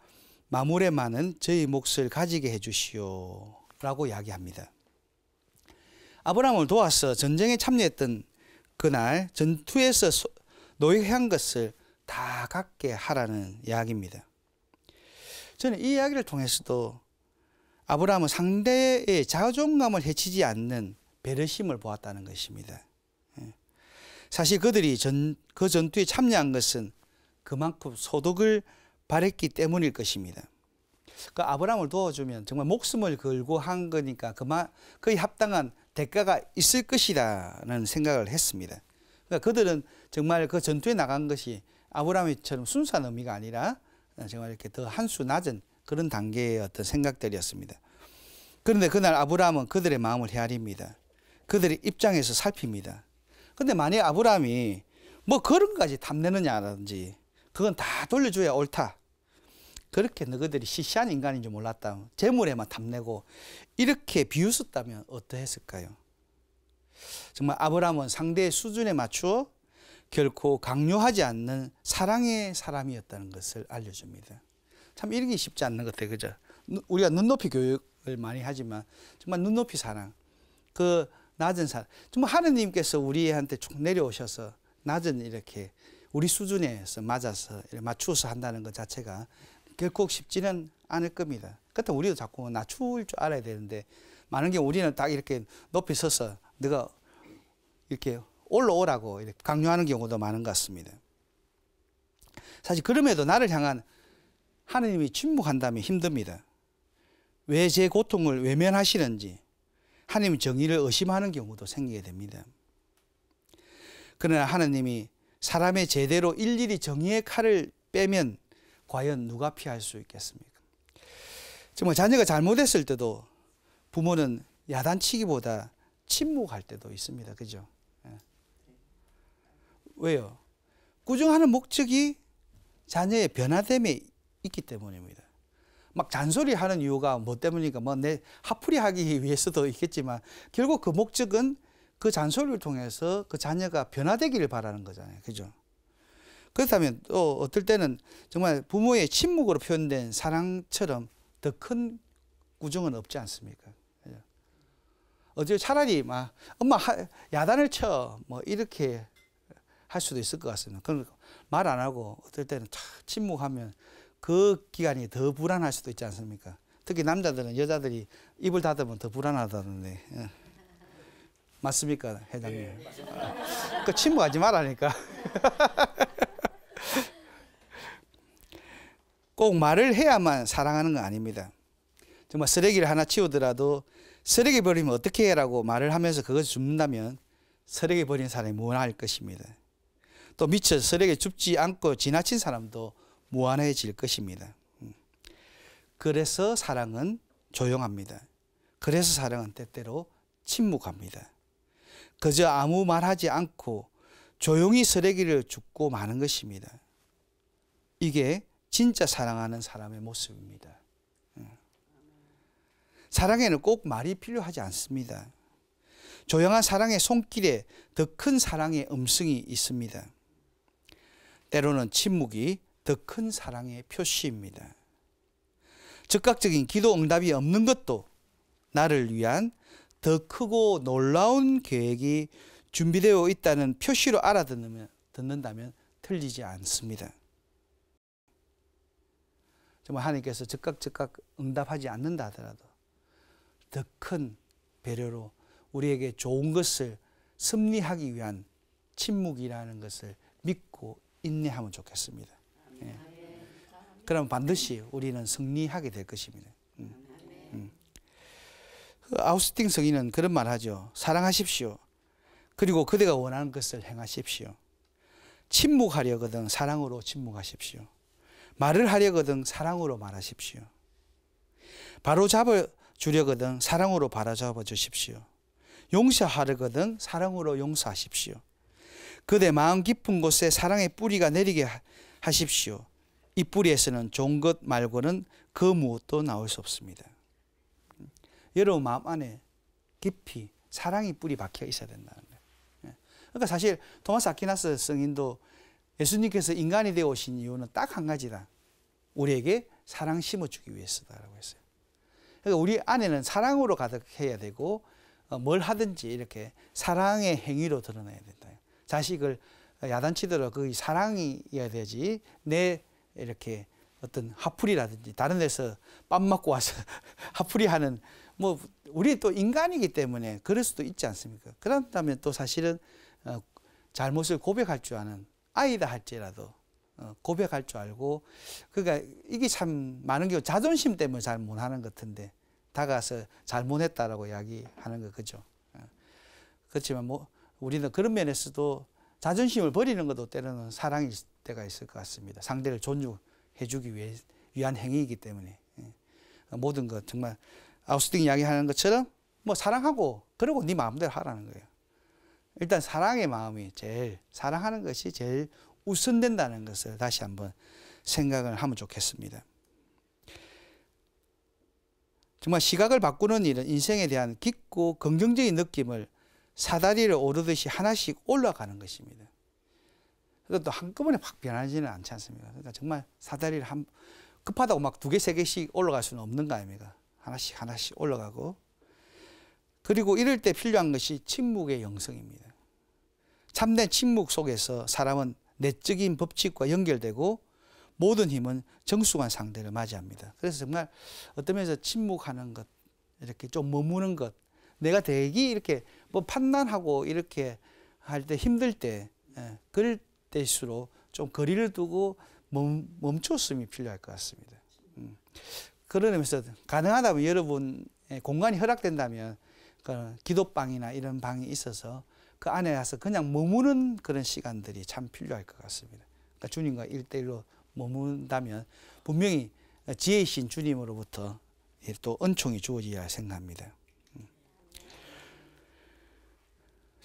마무레만은 저희 몫을 가지게 해주시오 라고 이야기합니다. 아브라함을 도와서 전쟁에 참여했던 그날 전투에서 노예한 것을 다 갖게 하라는 이야기입니다. 저는 이 이야기를 통해서도 아브라함은 상대의 자존감을 해치지 않는 배려심을 보았다는 것입니다. 사실 그들이 그 전투에 참여한 것은 그만큼 소득을 바랬기 때문일 것입니다. 그 아브라함을 도와주면 정말 목숨을 걸고 한 거니까 그에 합당한 대가가 있을 것이라는 생각을 했습니다. 그러니까 그들은 정말 그 전투에 나간 것이 아브라함처럼 순수한 의미가 아니라 정말 이렇게 더 한 수 낮은 그런 단계의 어떤 생각들이었습니다. 그런데 그날 아브라함은 그들의 마음을 헤아립니다. 그들의 입장에서 살핍니다. 근데 만약 아브라함이 뭐 그런 것까지 탐내느냐든지 그건 다 돌려줘야 옳다. 그렇게 너희들이 시시한 인간인 줄 몰랐다. 재물에만 탐내고 이렇게 비웃었다면 어떠했을까요? 정말 아브라함은 상대의 수준에 맞추어 결코 강요하지 않는 사랑의 사람이었다는 것을 알려줍니다. 참 읽기 쉽지 않는 것 같아요. 그죠? 우리가 눈높이 교육을 많이 하지만 정말 눈높이 사랑, 그 낮은 사랑. 정말 하느님께서 우리한테 쭉 내려오셔서 낮은 이렇게 우리 수준에서 맞아서 맞추어서 한다는 것 자체가 결코 쉽지는 않을 겁니다. 그렇다면 우리도 자꾸 낮출 줄 알아야 되는데 많은 경우 우리는 딱 이렇게 높이 서서 내가 이렇게 올라오라고 이렇게 강요하는 경우도 많은 것 같습니다. 사실 그럼에도 나를 향한 하느님이 침묵한다면 힘듭니다. 왜 제 고통을 외면하시는지 하나님 정의를 의심하는 경우도 생기게 됩니다. 그러나 하느님이 사람의 제대로 일일이 정의의 칼을 빼면 과연 누가 피할 수 있겠습니까? 정말 자녀가 잘못했을 때도 부모는 야단치기보다 침묵할 때도 있습니다. 그죠? 왜요? 꾸중하는 목적이 자녀의 변화됨에 있기 때문입니다. 막 잔소리하는 이유가 뭐 때문입니까? 뭐 내 화풀이하기 위해서도 있겠지만 결국 그 목적은 그 잔소리를 통해서 그 자녀가 변화되기를 바라는 거잖아요. 그죠? 그렇다면 또 어떨 때는 정말 부모의 침묵으로 표현된 사랑처럼 더 큰 꾸중은 없지 않습니까? 어제 차라리 막 엄마 야단을 쳐 뭐 이렇게 할 수도 있을 것 같습니다. 그러니까 말 안 하고 어떨 때는 침묵하면 그 기간이 더 불안할 수도 있지 않습니까? 특히 남자들은 여자들이 입을 닫으면 더 불안하다는데 맞습니까, 회장님? 네, 그 침묵하지 말라니까. 꼭 말을 해야만 사랑하는 건 아닙니다. 정말 쓰레기를 하나 치우더라도 쓰레기 버리면 어떻게 해라고 말을 하면서 그것을 줍는다면 쓰레기 버린 사람이 무한할 것입니다. 또 미처 쓰레기 줍지 않고 지나친 사람도 무한해질 것입니다. 그래서 사랑은 조용합니다. 그래서 사랑은 때때로 침묵합니다. 그저 아무 말하지 않고 조용히 쓰레기를 줍고 마는 것입니다. 이게 진짜 사랑하는 사람의 모습입니다. 사랑에는 꼭 말이 필요하지 않습니다. 조용한 사랑의 손길에 더 큰 사랑의 음성이 있습니다. 때로는 침묵이 더 큰 사랑의 표시입니다. 즉각적인 기도 응답이 없는 것도 나를 위한 더 크고 놀라운 계획이 준비되어 있다는 표시로 듣는다면 틀리지 않습니다. 정말 하나님께서 즉각 응답하지 않는다 하더라도 더 큰 배려로 우리에게 좋은 것을 섭리하기 위한 침묵이라는 것을 믿고 인내하면 좋겠습니다. 예. 그럼 반드시 우리는 승리하게 될 것입니다. 아우스틴 성인은 그런 말 하죠. 사랑하십시오. 그리고 그대가 원하는 것을 행하십시오. 침묵하려거든 사랑으로 침묵하십시오. 말을 하려거든 사랑으로 말하십시오. 바로 잡아 주려거든 사랑으로 바로잡아 주십시오. 용서하려거든 사랑으로 용서하십시오. 그대 마음 깊은 곳에 사랑의 뿌리가 내리게 하십시오. 이 뿌리에서는 좋은 것 말고는 그 무엇도 나올 수 없습니다. 여러분 마음 안에 깊이 사랑의 뿌리 박혀 있어야 된다는 거예요. 그러니까 사실 토마스 아퀴나스 성인도 예수님께서 인간이 되어 오신 이유는 딱 한 가지다. 우리에게 사랑 심어주기 위해서다라고 했어요. 그러니까 우리 안에는 사랑으로 가득해야 되고 뭘 하든지 이렇게 사랑의 행위로 드러나야 된다. 자식을 야단치더라도 그 사랑이어야 되지 내 이렇게 어떤 화풀이라든지 다른 데서 밥 먹고 와서 화풀이하는 뭐 우리 또 인간이기 때문에 그럴 수도 있지 않습니까? 그렇다면 또 사실은 잘못을 고백할 줄 아는 아이다 할지라도 고백할 줄 알고 그러니까 이게 참 많은 경우 자존심 때문에 잘 못하는 것 같은데 다가서 잘못했다라고 이야기하는 거 그죠? 그렇지만 뭐 우리는 그런 면에서도 자존심을 버리는 것도 때로는 사랑일 때가 있을 것 같습니다. 상대를 존중해주기 위한 행위이기 때문에 모든 것 정말 아우스팅 이야기하는 것처럼 뭐 사랑하고 그러고 네 마음대로 하라는 거예요. 일단 사랑의 마음이 제일 사랑하는 것이 제일 우선된다는 것을 다시 한번 생각을 하면 좋겠습니다. 정말 시각을 바꾸는 일은 인생에 대한 깊고 긍정적인 느낌을 사다리를 오르듯이 하나씩 올라가는 것입니다. 그것도 한꺼번에 확 변하지는 않지 않습니까? 그러니까 정말 사다리를 급하다고 막 2개, 3개씩 올라갈 수는 없는 거 아닙니까? 하나씩 하나씩 올라가고 그리고 이럴 때 필요한 것이 침묵의 영성입니다. 참된 침묵 속에서 사람은 내적인 법칙과 연결되고 모든 힘은 정숙한 상대를 맞이합니다. 그래서 정말 어떤 면에서 침묵하는 것, 이렇게 좀 머무는 것, 내가 되게 이렇게 뭐 판단하고 이렇게 할 때 힘들 때, 그럴 때일수록 좀 거리를 두고 멈췄음이 필요할 것 같습니다. 그런 의미에서 가능하다면 여러분 공간이 허락된다면 그 기도방이나 이런 방이 있어서 그 안에 가서 그냥 머무는 그런 시간들이 참 필요할 것 같습니다. 그러니까 주님과 1대1로 머문다면 분명히 지혜이신 주님으로부터 또 은총이 주어지리라 생각합니다.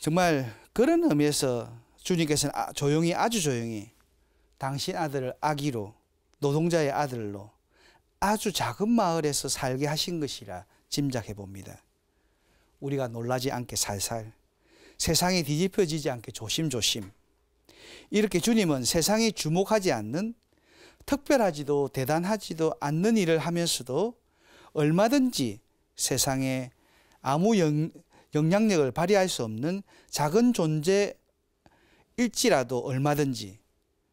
정말 그런 의미에서 주님께서는 조용히 아주 조용히 당신 아들을 아기로 노동자의 아들로 아주 작은 마을에서 살게 하신 것이라 짐작해 봅니다. 우리가 놀라지 않게 살살 세상이 뒤집혀지지 않게 조심조심 이렇게 주님은 세상이 주목하지 않는 특별하지도 대단하지도 않는 일을 하면서도 얼마든지 세상에 아무 영향력을 발휘할 수 없는 작은 존재일지라도 얼마든지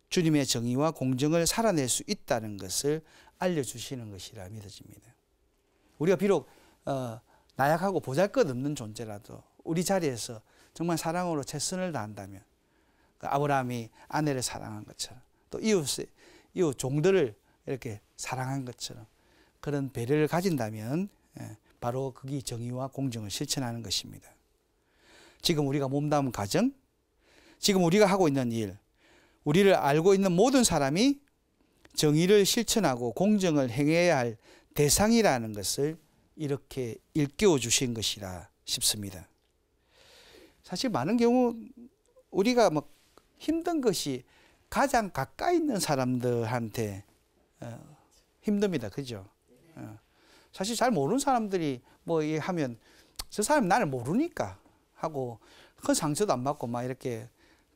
주님의 정의와 공정을 살아낼 수 있다는 것을 알려주시는 것이라 믿어집니다. 우리가 비록 나약하고 보잘것없는 존재라도 우리 자리에서 정말 사랑으로 최선을 다한다면 아브라함이 아내를 사랑한 것처럼 또 이웃 종들을 이렇게 사랑한 것처럼 그런 배려를 가진다면 바로 그게 정의와 공정을 실천하는 것입니다. 지금 우리가 몸담은 가정, 지금 우리가 하고 있는 일, 우리를 알고 있는 모든 사람이 정의를 실천하고 공정을 행해야 할 대상이라는 것을 이렇게 일깨워 주신 것이라 싶습니다. 사실 많은 경우 우리가 막 힘든 것이 가장 가까이 있는 사람들한테 힘듭니다. 그죠? 사실 잘 모르는 사람들이 뭐 하면 저 사람 나를 모르니까 하고 큰 상처도 안 받고 막 이렇게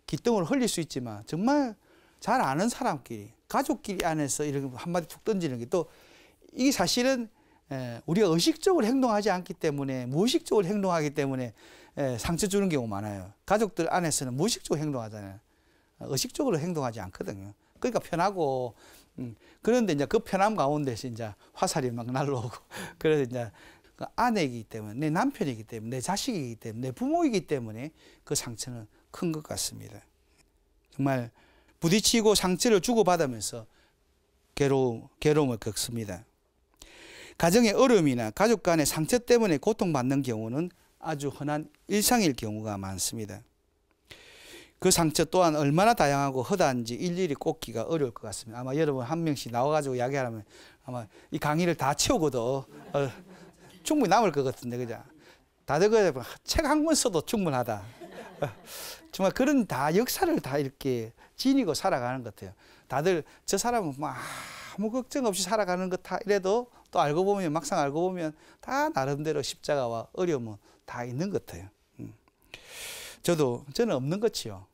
기똥을 흘릴 수 있지만 정말 잘 아는 사람끼리 가족끼리 안에서 이렇게 한마디 툭 던지는 게 또 이게 사실은 우리가 의식적으로 행동하지 않기 때문에 무의식적으로 행동하기 때문에 상처 주는 경우 많아요. 가족들 안에서는 무의식적으로 행동하잖아요. 의식적으로 행동하지 않거든요. 그러니까 편하고 그런데 이제 그 편함 가운데서 이제 화살이 막 날라오고 그래서 이제 그 아내이기 때문에 내 남편이기 때문에 내 자식이기 때문에 내 부모이기 때문에 그 상처는 큰 것 같습니다. 정말 부딪히고 상처를 주고받으면서 괴로움을 겪습니다. 가정의 어려움이나 가족 간의 상처 때문에 고통받는 경우는 아주 흔한 일상일 경우가 많습니다. 그 상처 또한 얼마나 다양하고 허다한지 일일이 꼽기가 어려울 것 같습니다. 아마 여러분 한 명씩 나와가지고 이야기하면 아마 이 강의를 다 채우고도 충분히 남을 것 같은데, 그죠? 다들 그 책 한 권 써도 충분하다. 정말 그런 다 역사를 다 이렇게 지니고 살아가는 것 같아요. 다들 저 사람은 막 아무 걱정 없이 살아가는 것 다 이래도 또 알고 보면 막상 알고 보면 다 나름대로 십자가와 어려움은 다 있는 것 같아요. 저는 없는 것이요.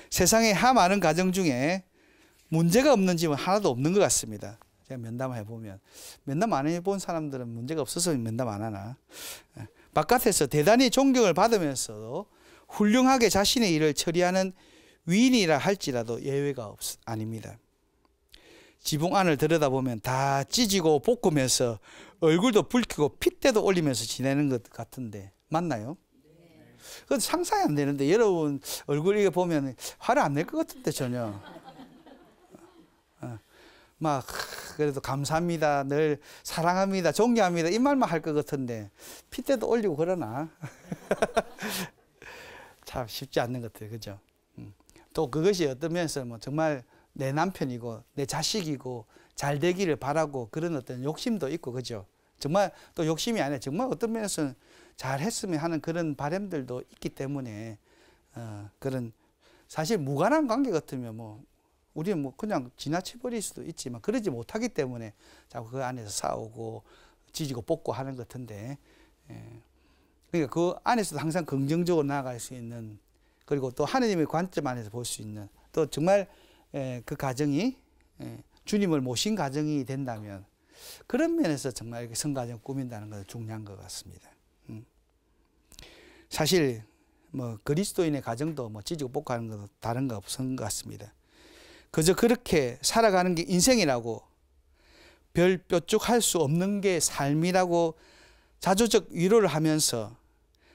세상에 하 많은 가정 중에 문제가 없는 집은 하나도 없는 것 같습니다. 제가 면담을 해보면 면담 안 해본 사람들은 문제가 없어서 면담 안 하나. 바깥에서 대단히 존경을 받으면서도 훌륭하게 자신의 일을 처리하는 위인이라 할지라도 예외가 아닙니다. 지붕 안을 들여다보면 다 찢이고 볶으면서 얼굴도 붉히고 핏대도 올리면서 지내는 것 같은데 맞나요? 그건 상상이 안 되는데 여러분 얼굴 이거 보면 화를 안 낼 것 같은데 전혀. 막 그래도 감사합니다, 늘 사랑합니다, 존경합니다 이 말만 할 것 같은데 핏대도 올리고 그러나 참 쉽지 않는 것 같아요. 그죠? 또 그것이 어떤 면에서 뭐 정말 내 남편이고 내 자식이고 잘 되기를 바라고 그런 어떤 욕심도 있고 그죠? 정말 또 욕심이 아니라 정말 어떤 면에서는 잘했으면 하는 그런 바람들도 있기 때문에 그런 사실 무관한 관계 같으면 뭐 우리는 뭐 그냥 지나쳐 버릴 수도 있지만 그러지 못하기 때문에 자꾸 그 안에서 싸우고 지지고 볶고 하는 것 같은데 그러니까 그 안에서도 항상 긍정적으로 나아갈 수 있는 그리고 또 하느님의 관점 안에서 볼 수 있는 또 정말 그 가정이 주님을 모신 가정이 된다면 그런 면에서 정말 이렇게 성가정 꾸민다는 것은 중요한 것 같습니다. 사실 뭐 그리스도인의 가정도 뭐 지지고 볶고 하는 것도 다른 거 없는 것 같습니다. 그저 그렇게 살아가는 게 인생이라고 별 뾰족할 수 없는 게 삶이라고 자조적 위로를 하면서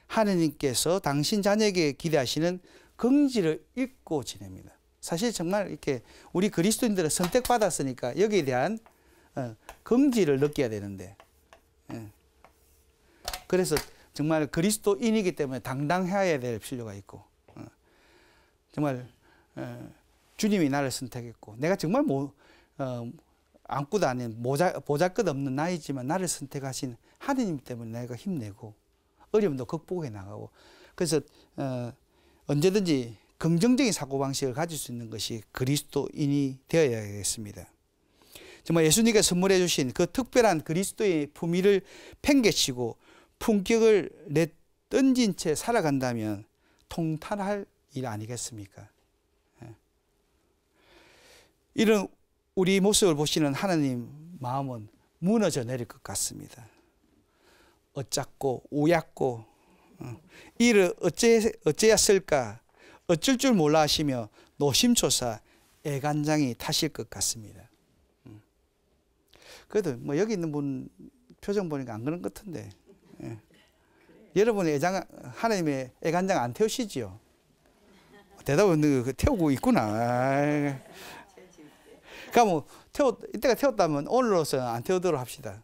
하느님께서 당신 자녀에게 기대하시는 긍지를 잊고 지냅니다. 사실 정말 이렇게 우리 그리스도인들은 선택받았으니까 여기에 대한 긍지를 느껴야 되는데 그래서 정말 그리스도인이기 때문에 당당해야 될 필요가 있고 정말 주님이 나를 선택했고 내가 정말 아무것도 아닌 보잘것없는 나이지만 나를 선택하신 하느님 때문에 내가 힘내고 어려움도 극복해 나가고 그래서 언제든지 긍정적인 사고방식을 가질 수 있는 것이 그리스도인이 되어야겠습니다. 정말 예수님께서 선물해 주신 그 특별한 그리스도의 품위를 팽개치고 품격을 내던진 채 살아간다면 통탄할 일 아니겠습니까? 이런 우리 모습을 보시는 하나님 마음은 무너져 내릴 것 같습니다. 어쩌고 우약고 이를 어째야 쓸까 어쩔 줄 몰라 하시며 노심초사 애간장이 타실 것 같습니다. 그래도 뭐 여기 있는 분 표정 보니까 안 그런 것 같은데 여러분의 하나님의 애간장 안 태우시지요? 대답은 태우고 있구나. 그러니까 뭐 이때가 태웠다면 오늘로서는 안 태우도록 합시다.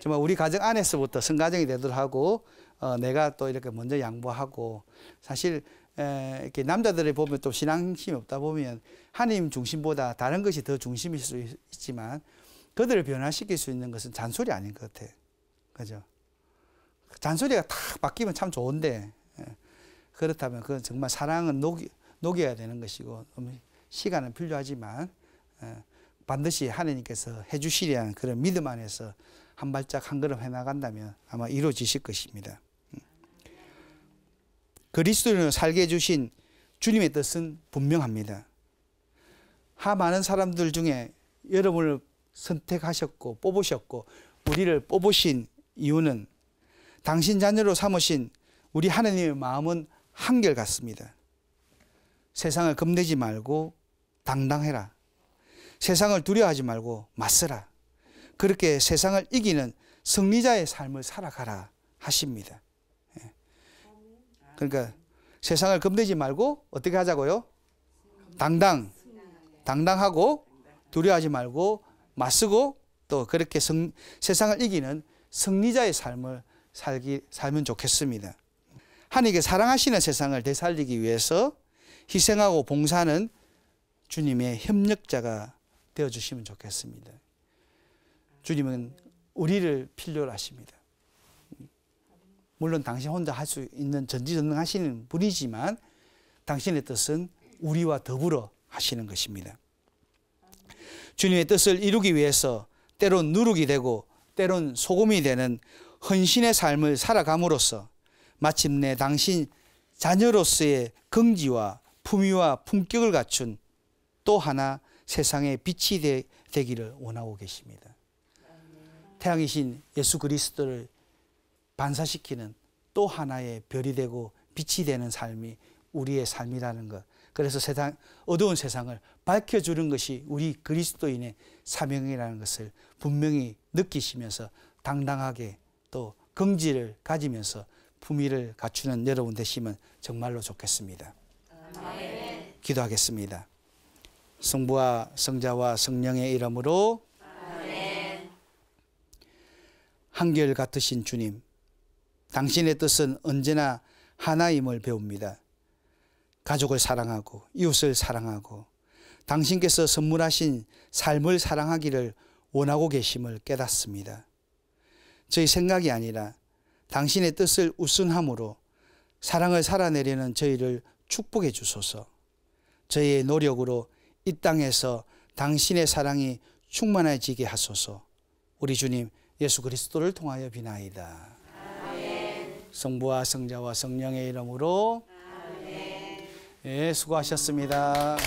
정말 우리 가정 안에서부터 성가정이 되도록 하고 내가 또 이렇게 먼저 양보하고 사실 이렇게 남자들을 보면 또 신앙심이 없다 보면 하나님 중심보다 다른 것이 더 중심일 수 있지만 그들을 변화시킬 수 있는 것은 잔소리 아닌 것 같아. 그죠? 잔소리가 탁 바뀌면 참 좋은데 그렇다면 그건 정말 사랑은 녹여야 되는 것이고 시간은 필요하지만 반드시 하나님께서 해주시리라는 그런 믿음 안에서 한 발짝 한 걸음 해나간다면 아마 이루어지실 것입니다. 그리스도인으로 살게 해주신 주님의 뜻은 분명합니다. 많은 사람들 중에 여러분을 선택하셨고 뽑으셨고 우리를 뽑으신 이유는 당신 자녀로 삼으신 우리 하나님의 마음은 한결같습니다. 세상을 겁내지 말고 당당해라. 세상을 두려워하지 말고 맞서라. 그렇게 세상을 이기는 승리자의 삶을 살아가라 하십니다. 그러니까 세상을 겁내지 말고 어떻게 하자고요? 당당하고 두려워하지 말고 맞서고 또 그렇게 세상을 이기는 승리자의 삶을 살면 좋겠습니다. 하나님께 사랑하시는 세상을 되살리기 위해서 희생하고 봉사하는 주님의 협력자가 되어주시면 좋겠습니다. 주님은 우리를 필요로 하십니다. 물론 당신 혼자 할 수 있는 전지전능하시는 분이지만 당신의 뜻은 우리와 더불어 하시는 것입니다. 주님의 뜻을 이루기 위해서 때론 누룩이 되고 때론 소금이 되는 헌신의 삶을 살아감으로써 마침내 당신 자녀로서의 긍지와 품위와 품격을 갖춘 또 하나 세상의 빛이 되기를 원하고 계십니다. 태양이신 예수 그리스도를 반사시키는 또 하나의 별이 되고 빛이 되는 삶이 우리의 삶이라는 것. 그래서 어두운 세상을 밝혀주는 것이 우리 그리스도인의 사명이라는 것을 분명히 느끼시면서 당당하게 또 긍지를 가지면서 품위를 갖추는 여러분 되시면 정말로 좋겠습니다. 아멘. 기도하겠습니다. 성부와 성자와 성령의 이름으로 아멘. 한결같으신 주님, 당신의 뜻은 언제나 하나임을 배웁니다. 가족을 사랑하고 이웃을 사랑하고 당신께서 선물하신 삶을 사랑하기를 원하고 계심을 깨닫습니다. 저희 생각이 아니라 당신의 뜻을 우선함으로 사랑을 살아내려는 저희를 축복해 주소서. 저희의 노력으로 이 땅에서 당신의 사랑이 충만해지게 하소서. 우리 주님 예수 그리스도를 통하여 비나이다. 아멘. 성부와 성자와 성령의 이름으로 아멘. 예, 수고하셨습니다.